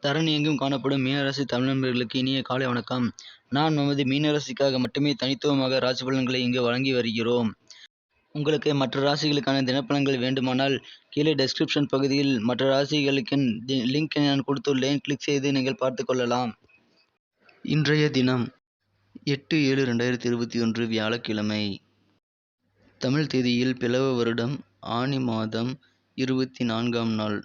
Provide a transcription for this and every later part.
தரணி எங்கும் காணப்படும் மீனராசி தமிழ் நண்பர்களுக்கு இனிய காலை வணக்கம். நான் நமது மீனராசிக்காக மட்டுமே தனித்துவமாக ராசி பலன்களை இங்கு வழங்கி வருகிறோம். உங்களுக்கு மற்ற ராசிகளுக்கான தினப்பலன்கள் வேண்டுமானால் கீழே டெஸ்கிரிப்ஷன் பகுதியில் மற்ற ராசிகளுக்கு லிங்க் நான் கொடுத்துள்ளேன். கிளிக் செய்து நீங்கள் பார்த்து கொள்ளலாம். இன்றைய தினம் 8/7/2021 வியாழக்கிழமை. தமிழ் தேதியில் பிளவ வருடம் ஆனி மாதம் 24ஆம் நாள்.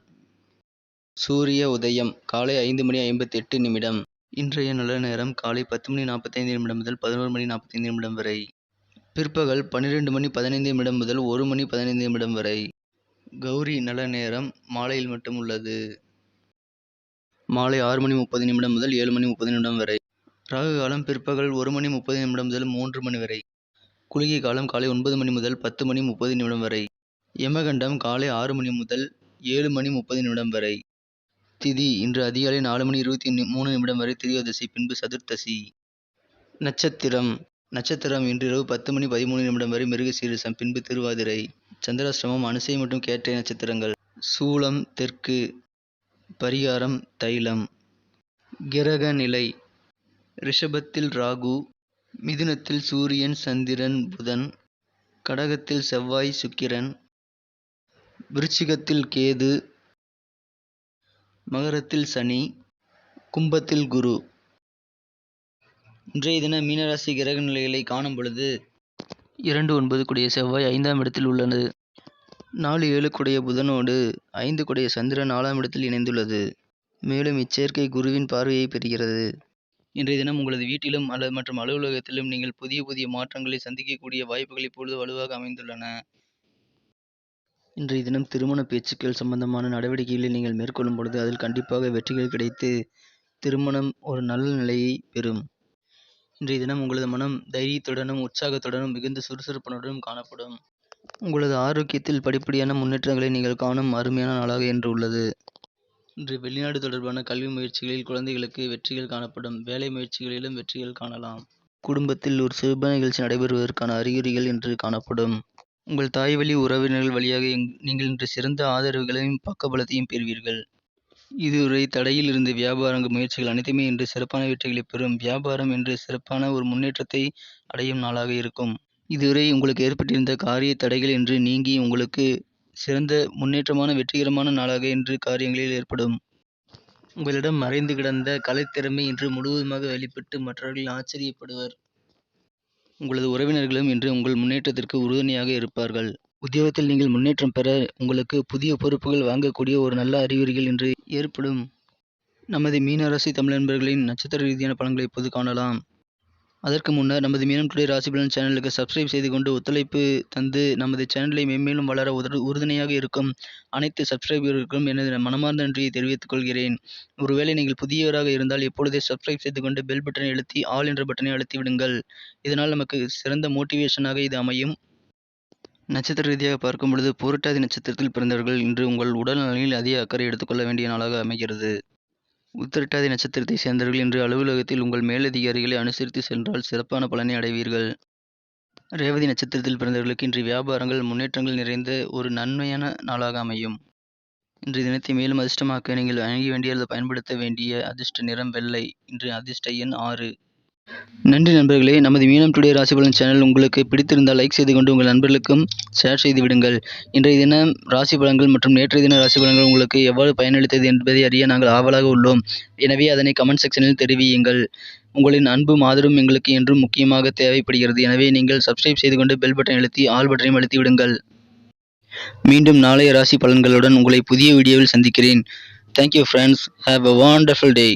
சூரிய உதயம் காலை 5:58. இன்றைய நல்ல நேரம் காலை 10:45 முதல் 11:45 வரை. பிற்பகல் 12:15 முதல் 1:15 வரை. கௌரி நல்ல நேரம் மாலையில் மட்டும் உள்ளது. மாலை 6:30 முதல் 7:30 வரை. ராகு காலம் பிற்பகல் 1:30 முதல் 3 மணி வரை. குளிகை காலம் காலை 9 முதல் 10:30 வரை. யமகண்டம் காலை 6 முதல் 7:30 வரை. திதி இன்று அதிகாலை 4:23 வரை திரியோதசி, பின்பு சதுர்த்தசி. நட்சத்திரம் இன்று இரவு 10:13 வரை மிருகசீரிஷம், பின்பு திருவாதிரை. சந்திராஷ்டமம் அனுசை மற்றும் கேட்டை நட்சத்திரங்கள். சூலம் தெற்கு. பரிகாரம் தைலம். கிரக நிலை: ரிஷபத்தில் ராகு, மிதுனத்தில் சூரியன் சந்திரன் புதன், கடகத்தில் செவ்வாய் சுக்கிரன், விருச்சிகத்தில் கேது, மகரத்தில் சனி, கும்பத்தில் குரு. இன்றைய தின மீனராசி கிரக நிலைகளை காணும் பொழுது 2-9 கூடிய செவ்வாய் 5ஆம் இடத்தில் உள்ளது. 4-7 கூடிய புதனோடு 5 கூடிய சந்திரன் 4ஆம் இடத்தில் இணைந்துள்ளது. மேலும் இச்சேர்க்கை குருவின் பார்வையை பெறுகிறது. இன்றைய தினம் உங்களது வீட்டிலும் மற்றும் அலுவலகத்திலும் நீங்கள் புதிய மாற்றங்களை சந்திக்கக்கூடிய வாய்ப்புகள் இப்பொழுது வலுவாக அமைந்துள்ளன. இன்றைய தினம் திருமண பேச்சுக்கள் சம்பந்தமான நடவடிக்கைகளை நீங்கள் மேற்கொள்ளும் பொழுது அதில் கண்டிப்பாக வெற்றிகள் கிடைத்து திருமணம் ஒரு நல்ல நிலையை பெறும். இன்றைய தினம் உங்களது மனம் தைரியத்துடனும் உற்சாகத்துடனும் மிகுந்த சுறுசுறுப்புடனும் காணப்படும். உங்களது ஆரோக்கியத்தில் படிப்படியான முன்னேற்றங்களை நீங்கள் காணும் அருமையான நாளாக இன்று உள்ளது. இன்று வெளிநாடு தொடர்பான கல்வி முயற்சிகளில் குழந்தைகளுக்கு வெற்றிகள் காணப்படும். வேலை முயற்சிகளிலும் வெற்றிகள் காணலாம். குடும்பத்தில் ஒரு சுப நிகழ்ச்சி நடைபெறுவதற்கான அறிகுறிகள் இன்று காணப்படும். உங்கள் தாய் வழி உறவினர்கள் வழியாக நீங்கள் இன்று சிறந்த ஆதரவுகளையும் பக்கபலத்தையும் பெறுவீர்கள். இதுவரை தடையில் இருந்த வியாபார முயற்சிகள் அனைத்துமே இன்று சிறப்பான வெற்றிகளை பெறும். வியாபாரம் இன்று சிறப்பான ஒரு முன்னேற்றத்தை அடையும் நாளாக இருக்கும். இதுவரை உங்களுக்கு ஏற்பட்டிருந்த காரிய தடைகள் இன்று நீங்கி உங்களுக்கு சிறந்த முன்னேற்றமான வெற்றிகரமான நாளாக இன்று காரியங்களில் ஏற்படும். உங்களிடம் மறைந்து கிடந்த கலைத்திறமை இன்று முழுவதுமாக வெளிப்பட்டு மற்றவர்கள் ஆச்சரியப்படுவர். உங்களது உறவினர்களும் இன்று உங்கள் முன்னேற்றத்திற்கு உறுதுணையாக இருப்பார்கள். உத்தியோகத்தில் நீங்கள் முன்னேற்றம் பெற உங்களுக்கு புதிய பொறுப்புகள் வாங்கக்கூடிய ஒரு நல்ல அறிகுறிகள் இன்று ஏற்படும். நமது மீனராசி தமிழ் நண்பர்களின் நட்சத்திர ரீதியான பலன்களை இப்போது காணலாம். அதற்கு முன்னர் நமது மீனம் டுடே ராசி பலன் சேனலுக்கு சப்ஸ்கிரைப் செய்து கொண்டு ஒத்துழைப்பு தந்து நமது சேனலை மென்மேலும் வளர உறுதுணையாக இருக்கும் அனைத்து சப்ஸ்கிரைபர்களுக்கும் எனது மனமார்ந்த நன்றியை தெரிவித்துக் கொள்கிறேன். ஒருவேளை நீங்கள் புதியவராக இருந்தால் எப்பொழுதே சப்ஸ்கிரைப் செய்து கொண்டு பெல் பட்டனை அழுத்தி ஆல் என்ற பட்டனை அழுத்தி விடுங்கள். இதனால் நமக்கு சிறந்த மோட்டிவேஷனாக இது அமையும். நட்சத்திர ரீதியாக பார்க்கும் பொழுது பூரட்டாதி நட்சத்திரத்தில் பிறந்தவர்கள் இன்று உங்கள் உடல் நலனில் அதிக அக்கறை எடுத்துக்கொள்ள வேண்டிய நாளாக அமைகிறது. உத்திரட்டாதி நட்சத்திரத்தை சேர்ந்தவர்கள் இன்று அலுவலகத்தில் உங்கள் மேலதிகாரிகளை அனுசரித்து சென்றால் சிறப்பான பலனை அடைவீர்கள். ரேவதி நட்சத்திரத்தில் பிறந்தவர்களுக்கு இன்று வியாபாரங்கள் முன்னேற்றங்கள் நிறைந்த ஒரு நன்மையான நாளாக அமையும். இன்றைய தினத்தை மேலும் அதிர்ஷ்டமாக்க நீங்கள் அணுக வேண்டிய அல்லது பயன்படுத்த வேண்டிய அதிர்ஷ்ட நிறம் வெள்ளை. இன்று அதிர்ஷ்ட எண் 6. நன்றி நண்பர்களே. நமது மீனம் டுடே ராசி பலன் சேனல் உங்களுக்கு பிடித்திருந்தால் லைக் செய்து கொண்டு உங்கள் நண்பர்களுக்கும் ஷேர் செய்து விடுங்கள். இன்றைய தினம் ராசி பலன்கள் மற்றும் நேற்றைய தின ராசி பலன்கள் உங்களுக்கு எவ்வாறு பயனளித்தது என்பதை அறிய நாங்கள் ஆவலாக உள்ளோம். எனவே அதனை கமெண்ட் செக்ஷனில் தெரிவியுங்கள். உங்களின் அன்பும் ஆதரவும் எங்களுக்கு என்றும் முக்கியமாக தேவைப்படுகிறது. எனவே நீங்கள் சப்ஸ்கிரைப் செய்து கொண்டு பெல் பட்டனை அழுத்தி ஆல் பட்டனையும் அழுத்தி விடுங்கள். மீண்டும் நாளைய ராசி பலன்களுடன் உங்களை புதிய வீடியோவில் சந்திக்கிறேன். Thank you friends. Have a wonderful day.